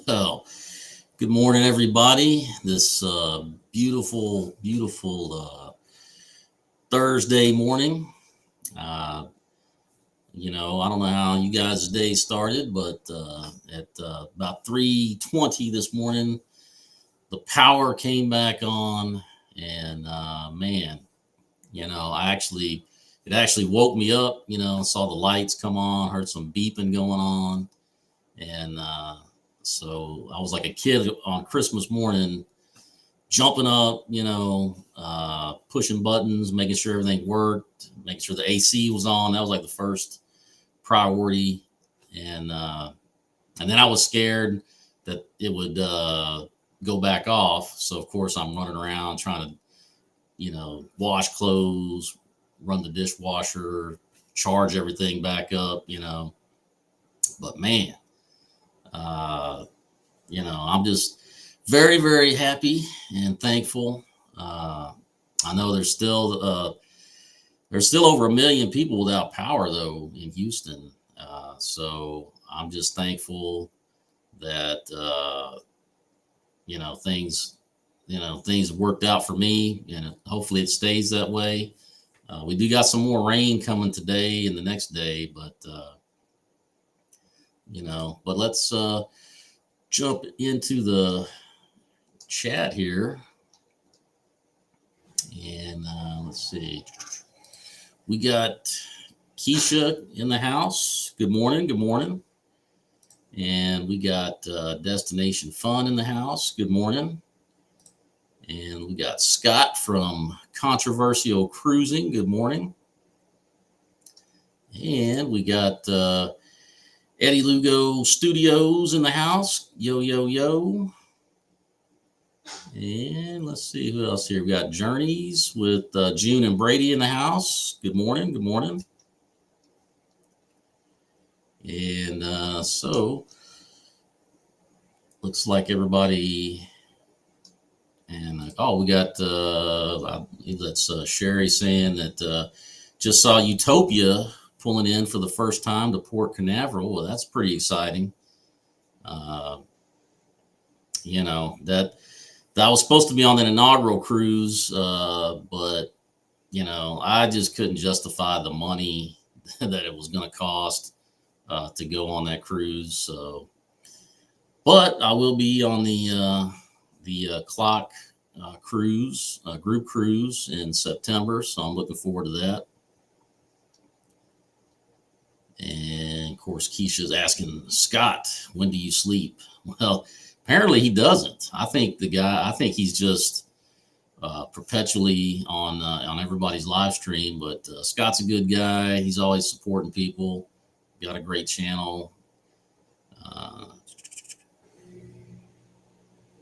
Well, good morning, everybody. This beautiful Thursday morning. Uh, I don't know how you guys' day started, but at about 3:20 this morning, the power came back on, and man, it actually woke me up. Saw the lights come on, heard some beeping going on, and so I was like a kid on Christmas morning, jumping up, pushing buttons, making sure everything worked, making sure the AC was on. That was like the first priority, and then I was scared that it would go back off. So of course I'm running around trying to, wash clothes, run the dishwasher, charge everything back up. But man, uh, I'm just very, very happy and thankful. Uh, I know there's still over a million people without power though in Houston. So I'm just thankful that things things worked out for me, and hopefully it stays that way. We do got some more rain coming today and the next day, but let's jump into the chat here. And let's see. We got Keisha in the house. Good morning. Good morning. And we got Destination Fun in the house. Good morning. And we got Scott from Controversial Cruising. Good morning. And we got Eddie Lugo Studios in the house. Yo, yo, yo. And let's see who else here. We got Journeys with June and Brady in the house. Good morning. Good morning. And so looks like everybody. And we got that's Sherry saying that just saw Utopia pulling in for the first time to Port Canaveral. Well, that's pretty exciting. That was supposed to be on an inaugural cruise, but I just couldn't justify the money that it was going to cost to go on that cruise. So, but I will be on the clock cruise, group cruise in September. So I'm looking forward to that. And of course, Keisha's asking Scott, when do you sleep? Well, apparently he doesn't. I think he's just perpetually on everybody's live stream. But Scott's a good guy. He's always supporting people. Got a great channel.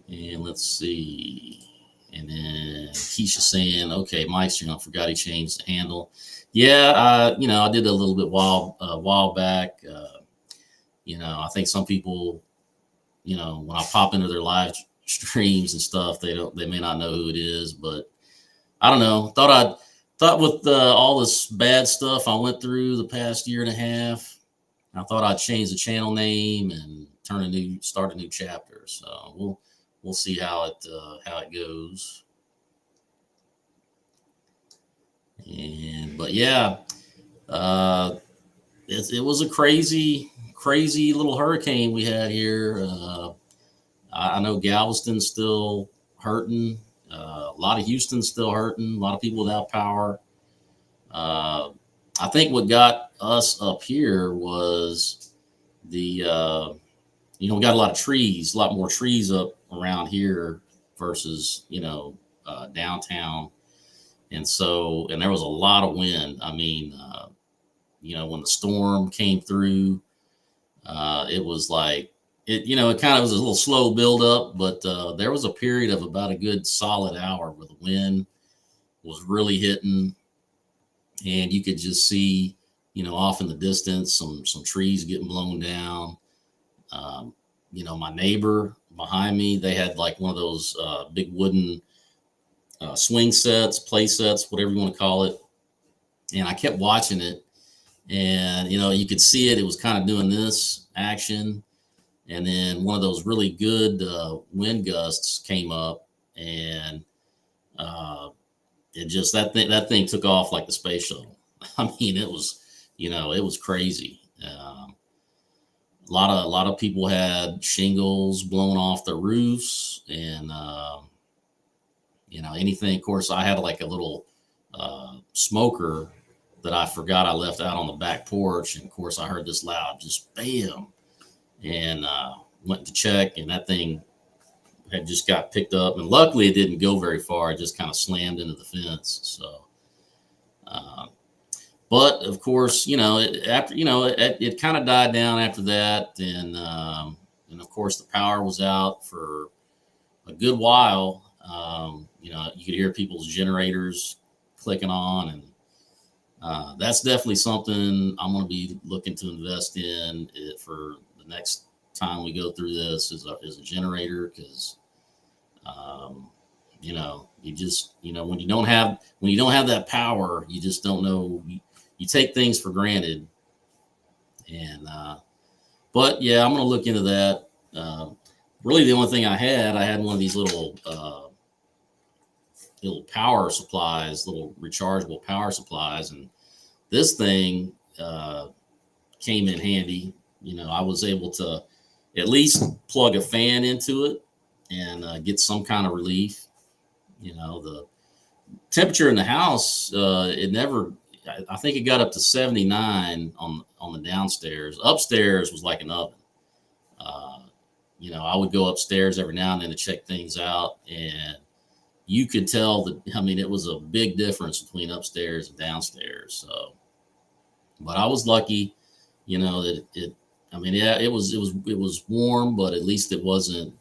And let's see. And then Keisha saying, okay, Mike's channel, forgot he changed the handle. Yeah, I did a little bit while back. I think some people, when I pop into their live streams and stuff, they may not know who it is, but I don't know. Thought with all this bad stuff I went through the past year and a half, I thought I'd change the channel name and start a new chapter. So we'll see how it goes. But yeah, it was a crazy little hurricane we had here. I know Galveston's still hurting. A lot of Houston's still hurting. A lot of people without power. I think what got us up here was we got a lot of trees, a lot more trees up around here versus, downtown. And there was a lot of wind. I mean, when the storm came through, it was like, it kind of was a little slow build up, but there was a period of about a good solid hour where the wind was really hitting, and you could just see, off in the distance, some trees getting blown down. My neighbor behind me, they had like one of those big wooden swing sets, play sets, whatever you want to call it. And I kept watching it, and you could see it. It was kind of doing this action, And then one of those really good wind gusts came up, and uh, that thing took off like the space shuttle. I mean, it was, it was crazy. A lot of people had shingles blown off their roofs, and anything. Of course, I had like a little smoker that I forgot I left out on the back porch, and of course, I heard this loud, just bam, and went to check, and that thing had just got picked up, and luckily it didn't go very far. It just kind of slammed into the fence. So, uh, but of course, it kind of died down after that, and of course the power was out for a good while. You could hear people's generators clicking on, and that's definitely something I'm going to be looking to invest in for the next time we go through this is a generator, because you just when you don't have that power, you just don't know. You take things for granted, and but yeah, I'm going to look into that. Really, the only thing I had one of these little power supplies, little rechargeable power supplies, and this thing came in handy. I was able to at least plug a fan into it and get some kind of relief. The temperature in the house, it never, I think it got up to 79 on the downstairs. Upstairs was like an oven. I would go upstairs every now and then to check things out, and you could tell that, it was a big difference between upstairs and downstairs. So, but I was lucky, that it was warm, but at least it wasn't,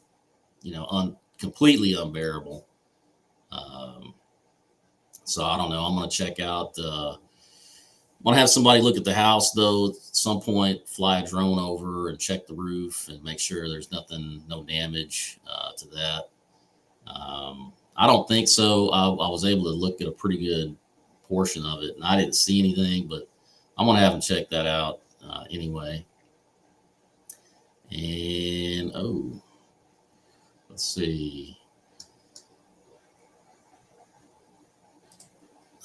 completely unbearable. So I don't know. I'm going to check out, I'm going to have somebody look at the house though, at some point, fly a drone over and check the roof and make sure there's no damage to that. I don't think so. I was able to look at a pretty good portion of it, and I didn't see anything, but I'm going to have them check that out anyway. And, let's see.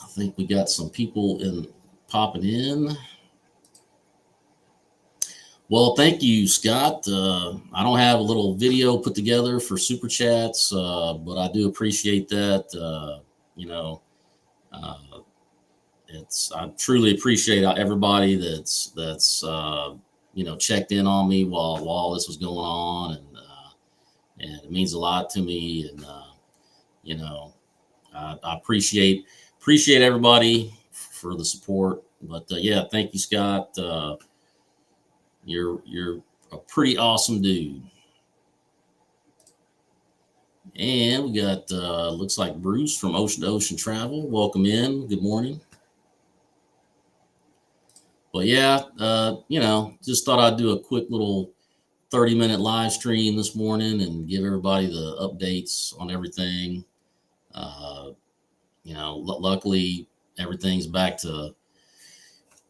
I think we got some people popping in. Well, thank you, Scott. I don't have a little video put together for super chats, but I do appreciate that. I truly appreciate everybody that's checked in on me while this was going on, and it means a lot to me. And I appreciate everybody for the support. But yeah, thank you, Scott. You're a pretty awesome dude. And we got looks like Bruce from Ocean to Ocean Travel. Welcome in. Good morning. But yeah, just thought I'd do a quick little 30-minute live stream this morning and give everybody the updates on everything. Luckily everything's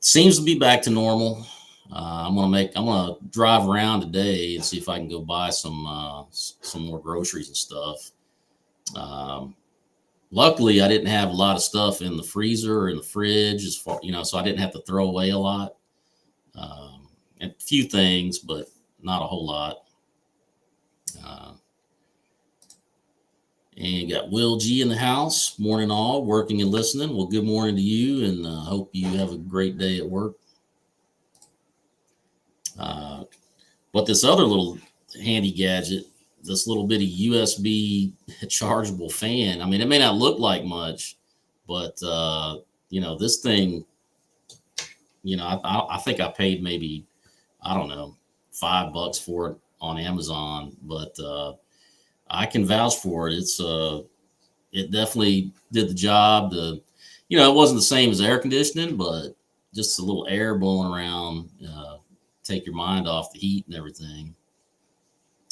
seems to be back to normal. I'm gonna drive around today and see if I can go buy some more groceries and stuff. Luckily, I didn't have a lot of stuff in the freezer or in the fridge, so I didn't have to throw away a lot. And a few things, but not a whole lot. And you got Will G in the house. Morning all, working and listening. Well, good morning to you, and hope you have a great day at work. But this other little handy gadget, this little bitty USB chargeable fan. It may not look like much, but this thing, I think I paid maybe, I don't know, $5 for it on Amazon, but I can vouch for it. It definitely did the job. It wasn't the same as air conditioning, but just a little air blowing around, take your mind off the heat and everything.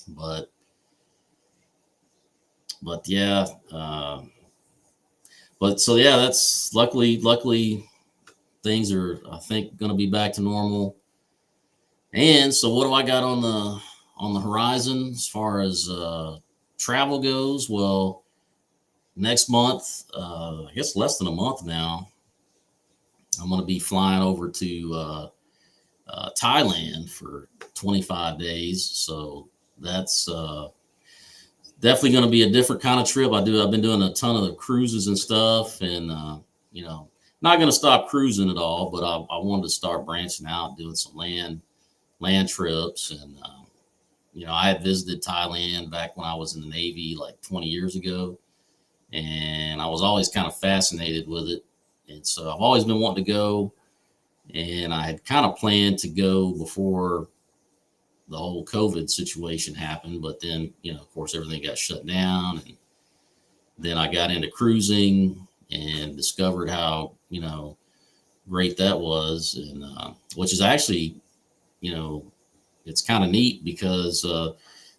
But yeah, so yeah, that's luckily things are, I think, going to be back to normal. And so what do I got on on the horizon as far as travel goes? Well, next month, I guess less than a month now, I'm going to be flying over to Thailand for 25 days. So that's definitely going to be a different kind of trip. I've been doing a ton of cruises and stuff, and you know, not going to stop cruising at all, but I wanted to start branching out, doing some land trips. And you know, I had visited Thailand back when I was in the Navy like 20 years ago, and I was always kind of fascinated with it. And so I've always been wanting to go, and I had kind of planned to go before the whole COVID situation happened. But then, you know, of course, everything got shut down, and then I got into cruising and discovered how, you know, great that was. And which is actually, you know, it's kind of neat because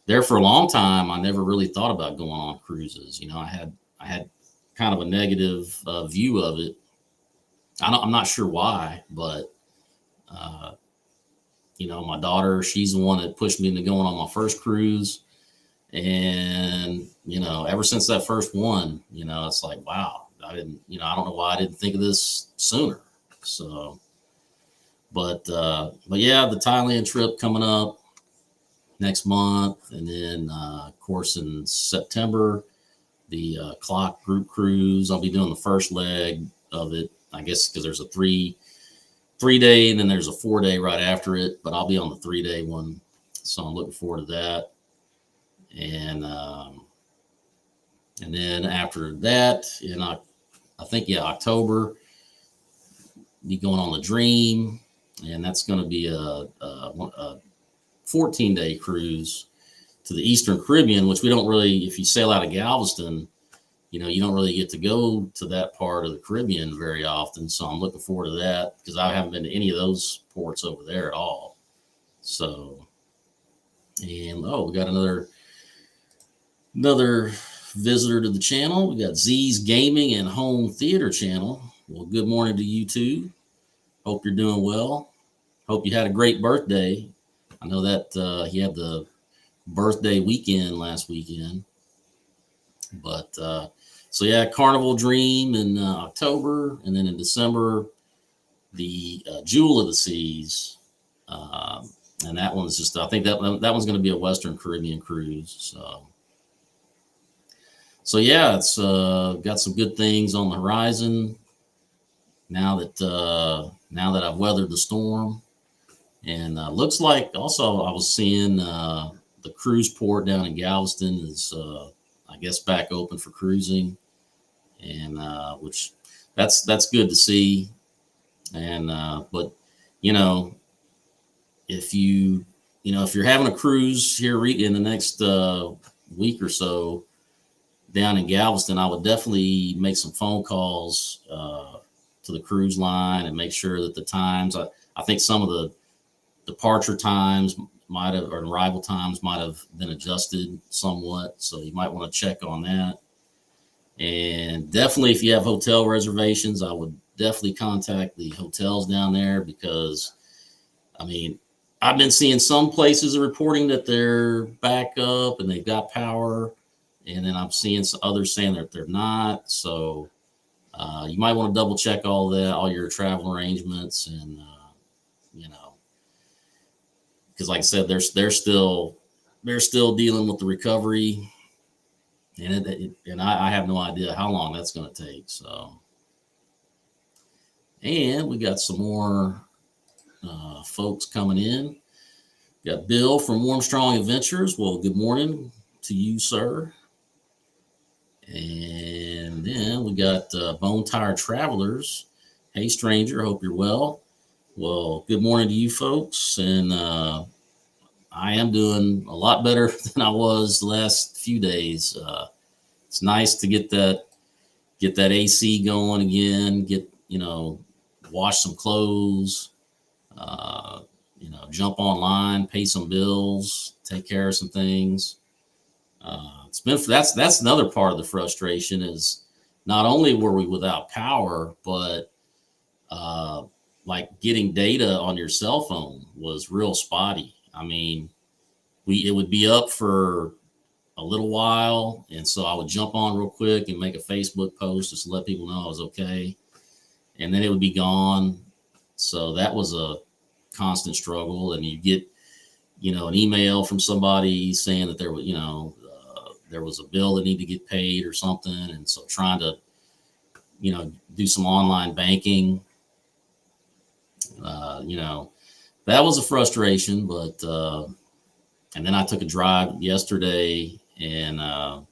there for a long time I never really thought about going on cruises. You know, I had kind of a negative view of it. I'm not sure why, but you know, my daughter, she's the one that pushed me into going on my first cruise. And, you know, ever since that first one, you know, it's like, wow, I don't know why I didn't think of this sooner. So, but yeah, the Thailand trip coming up next month. And then, of course, in September, the Clock group cruise, I'll be doing the first leg of it, I guess, because there's a three-day, and then there's a 4-day right after it, but I'll be on the 3-day one. So I'm looking forward to that. And then after that, I think, October, be going on the Dream, and that's going to be a 14-day cruise to the Eastern Caribbean, which we don't really, if you sail out of Galveston, you know, you don't really get to go to that part of the Caribbean very often. So I'm looking forward to that because I haven't been to any of those ports over there at all. So, and we got another visitor to the channel. We got Z's Gaming and Home Theater channel. Well, good morning to you too. Hope you're doing well. Hope you had a great birthday. I know that he had the birthday weekend last weekend. But so yeah, Carnival Dream in October, and then in December, the Jewel of the Seas, and that one's just, I think that one's going to be a Western Caribbean cruise. So yeah, it's got some good things on the horizon now that I've weathered the storm. And looks like also I was seeing the cruise port down in Galveston is I guess back open for cruising, and which that's good to see. And but you know, if you're having a cruise here in the next week or so down in Galveston, I would definitely make some phone calls to the cruise line and make sure that the times, I think some of the departure times might have, or arrival times might have been adjusted somewhat. So you might want to check on that. And definitely, if you have hotel reservations, I would definitely contact the hotels down there, because I mean, I've been seeing some places reporting that they're back up and they've got power, and then I'm seeing some others saying that they're not. So you might want to double check all that, all your travel arrangements, and you know, because like I said, they're still dealing with the recovery, and I have no idea how long that's going to take. So, and we got some more folks coming in. Got Bill from Warm Strong Adventures. Well, good morning to you, sir. And then we got Bone Tired Travelers. Hey, stranger, hope you're well. Well, good morning to you folks. And I am doing a lot better than I was the last few days. It's nice to get that AC going again, wash some clothes, jump online, pay some bills, take care of some things. That's another part of the frustration, is not only were we without power, but like getting data on your cell phone was real spotty. I mean, it would be up for a little while, and so I would jump on real quick and make a Facebook post just to let people know I was okay, and then it would be gone. So that was a constant struggle, and you get, an email from somebody saying that there was, there was a bill that needed to get paid or something, and so trying to, do some online banking, that was a frustration, but and then I took a drive yesterday, and a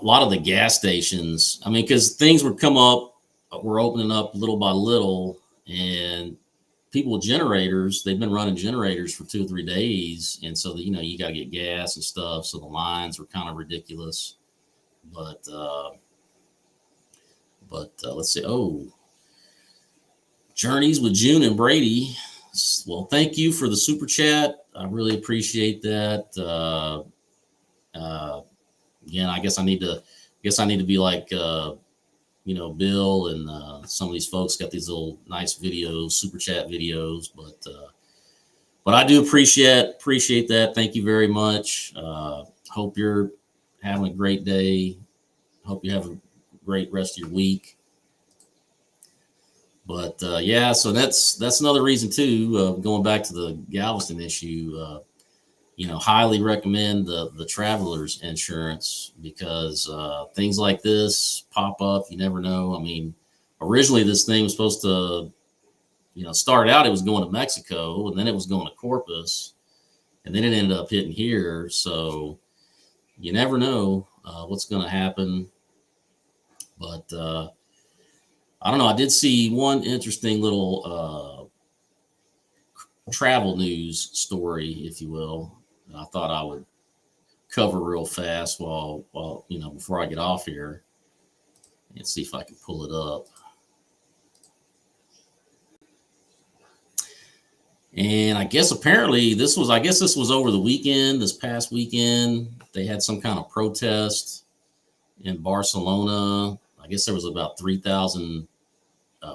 lot of the gas stations, I mean, because things would come up, we're opening up little by little, and people with generators, they've been running generators for 2 or 3 days, and so you got to get gas and stuff, so the lines were kind of ridiculous. But let's see. Oh, Journeys with June and Brady. Well, thank you for the super chat. I really appreciate that. Again, I guess I need to be like, Bill and some of these folks got these little nice videos, super chat videos, but I do appreciate that. Thank you very much. Hope you're having a great day. Hope you have a great rest of your week. But yeah, so that's another reason too. Going back to the Galveston issue, highly recommend the traveler's insurance, because things like this pop up. You never know. I mean, originally this thing was supposed to, start out, it was going to Mexico, and then it was going to Corpus, and then it ended up hitting here. So you never know what's going to happen. But I don't know. I did see one interesting little travel news story, if you will. I thought I would cover real fast while before I get off here, and see if I can pull it up. And I guess apparently this was over the weekend, this past weekend. They had some kind of protest in Barcelona. I guess there was about 3,000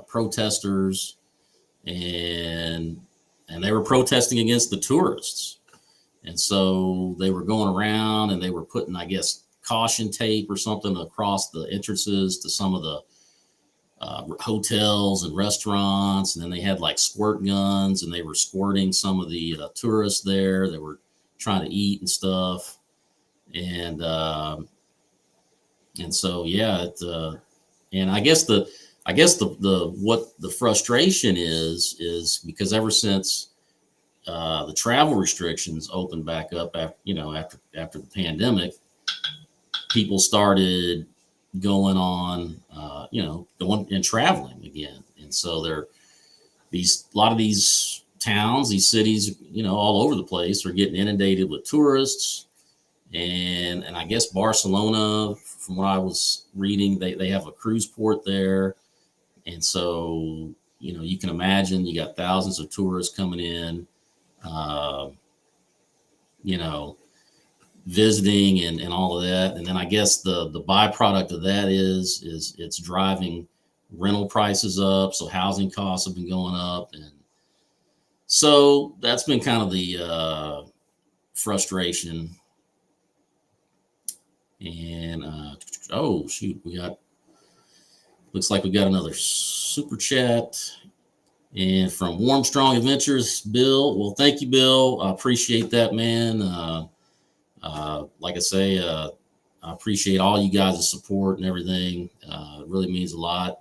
protesters, and they were protesting against the tourists. And so they were going around and they were putting, I guess, caution tape or something across the entrances to some of the hotels and restaurants. And then they had like squirt guns, and they were squirting some of the tourists there. They were trying to eat and stuff. And so, yeah, and I guess the what the frustration is because ever since the travel restrictions opened back up after the pandemic, people started going on, going and traveling again. And so a lot of these towns, these cities, all over the place are getting inundated with tourists. And I guess Barcelona, from what I was reading, they have a cruise port there. And so, you can imagine you got thousands of tourists coming in, visiting and all of that. And then I guess the byproduct of that is it's driving rental prices up. So housing costs have been going up. And so that's been kind of the frustration. And oh shoot, looks like we got another super chat, and from Warm Strong Adventures, Bill. Well, thank you, Bill. I appreciate that, man. Like I say, I appreciate all you guys' support and everything. It really means a lot.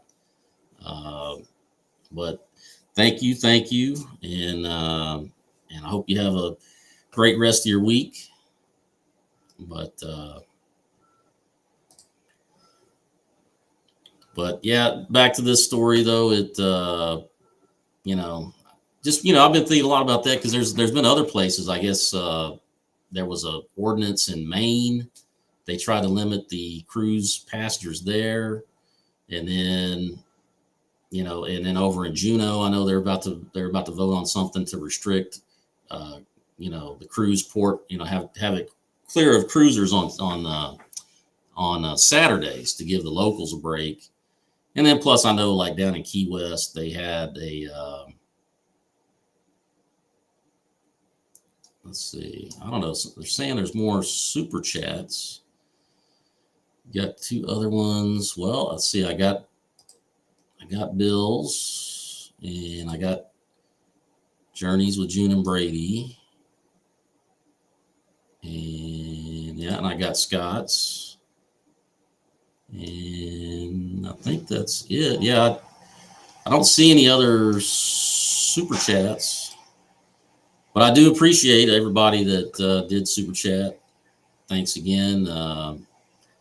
But thank you, and I hope you have a great rest of your week. But yeah, back to this story though. It I've been thinking a lot about that, because there's been other places. I guess there was a ordinance in Maine. They tried to limit the cruise passengers there, and then over in Juneau, I know they're about to vote on something to restrict the cruise port. Have it clear of cruisers on Saturdays to give the locals a break. And then plus I know, like down in Key West, they had let's see. I don't know. They're saying there's more super chats. Got two other ones. Well, let's see. I got Bill's, and I got Journeys with June and Brady, and yeah, and I got Scott's, and I think that's it. Yeah, I don't see any other super chats, but I do appreciate everybody that did super chat. Thanks again.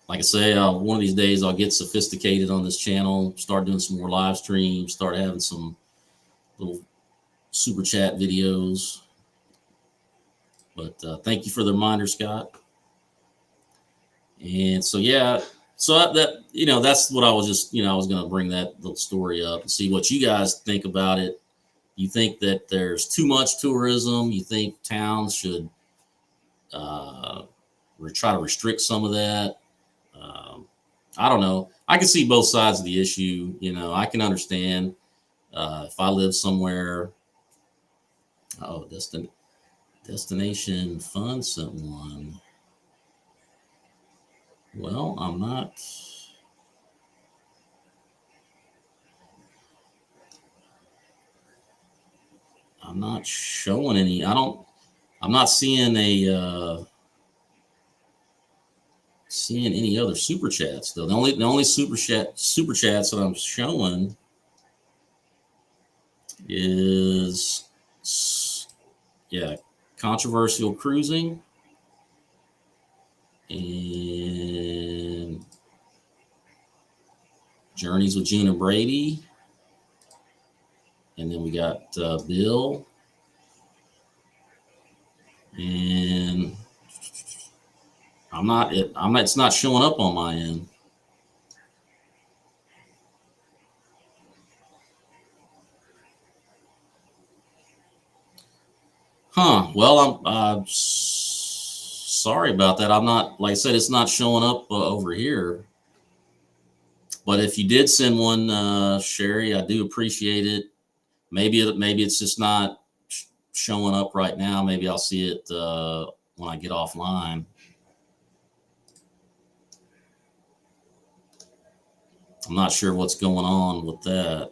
Like I say, one of these days I'll get sophisticated on this channel, start doing some more live streams, start having some little super chat videos. But thank you for the reminder, Scott. And so, yeah, so that, you know, that's what I was just, I was going to bring that little story up and see what you guys think about it. You think that there's too much tourism? You think towns should try to restrict some of that? I don't know. I can see both sides of the issue. I can understand if I live somewhere. Oh, Destination Fun sent one. Well, I'm not showing any. I'm not seeing seeing any other super chats though. The only super chats that I'm showing is controversial cruising and Journeys with June and Brady, and then we got Bill, and it's not showing up on my end. Huh. Well, I'm sorry about that. I'm not, like I said, it's not showing up over here. But if you did send one, Sherry, I do appreciate it. Maybe it's just not showing up right now. Maybe I'll see it when I get offline. I'm not sure what's going on with that.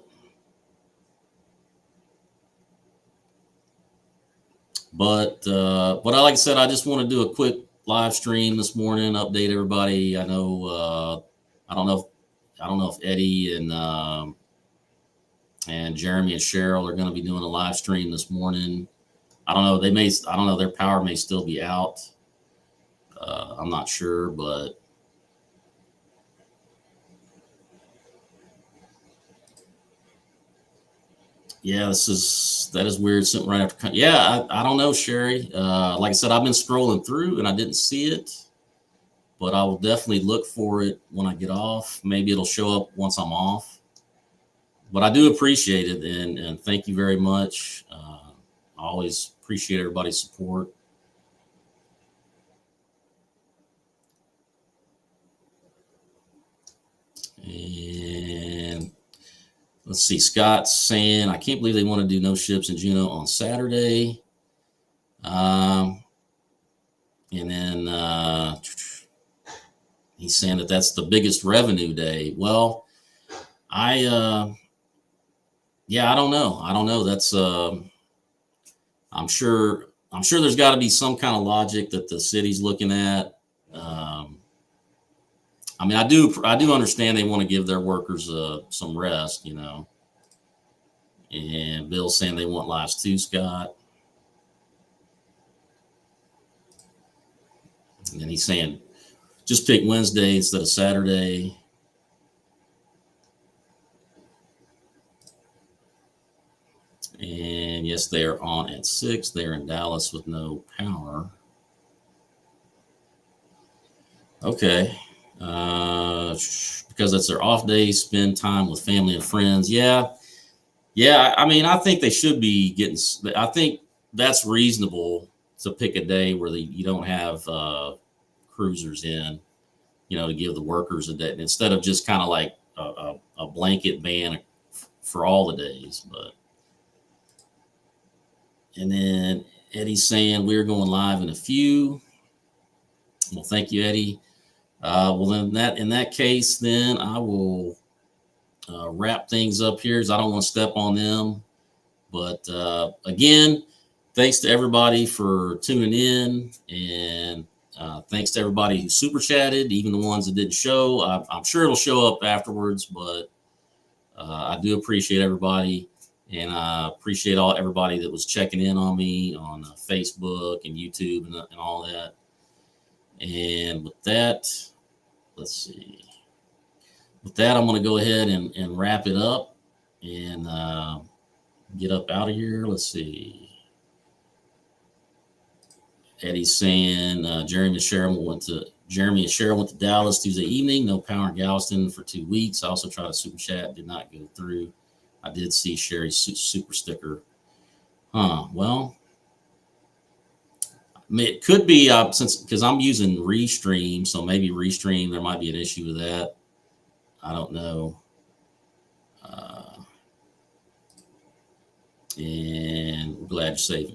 But like I said, I just want to do a quick live stream this morning, update everybody. I know I don't know if Eddie and Jeremy and Cheryl are going to be doing a live stream this morning. I don't know. I don't know. Their power may still be out. I'm not sure, but yeah, that is weird. Something right after. Yeah, I don't know, Sherry. Like I said, I've been scrolling through and I didn't see it, but I will definitely look for it when I get off. Maybe it'll show up once I'm off. But I do appreciate it, and thank you very much. I always appreciate everybody's support. And let's see, Scott's saying, I can't believe they want to do no ships in Juneau on Saturday. And then he's saying that's the biggest revenue day. Well, I don't know. That's I'm sure there's got to be some kind of logic that the city's looking at. I mean, I do understand they want to give their workers some rest, And Bill's saying they want lives too, Scott. And then he's saying just pick Wednesday instead of Saturday. And yes, they are on at 6. They're in Dallas with no power. Okay. Because it's their off day, spend time with family and friends. Yeah. I mean, I think they should be getting. I think that's reasonable to pick a day where you don't have cruisers in, to give the workers a day instead of just kind of like a blanket ban for all the days. And then Eddie's saying we're going live in a few. Well, thank you, Eddie. Well, then in that case, then I will wrap things up here, as I don't want to step on them. But again, thanks to everybody for tuning in, and thanks to everybody who super chatted, even the ones that didn't show. I'm sure it'll show up afterwards, but I do appreciate everybody, and I appreciate everybody that was checking in on me on Facebook and YouTube and all that. And with that, let's see. With that, I'm going to go ahead and wrap it up and get up out of here. Let's see. Eddie's saying Jeremy and Cheryl went to Dallas Tuesday evening. No power in Galveston for 2 weeks. I also tried a super chat, did not go through. I did see Sherry's super sticker. Well, it could be because I'm using Restream, so maybe Restream, there might be an issue with that. I don't know. And we're glad you're safe.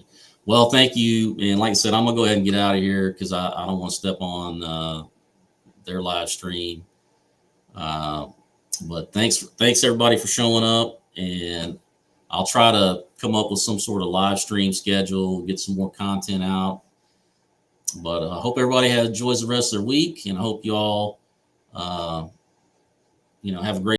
Well, thank you. And like I said, I'm going to go ahead and get out of here because I don't want to step on their live stream. But thanks everybody for showing up. And I'll try to come up with some sort of live stream schedule, get some more content out. But I hope everybody enjoys the rest of their week. And I hope you all, have a great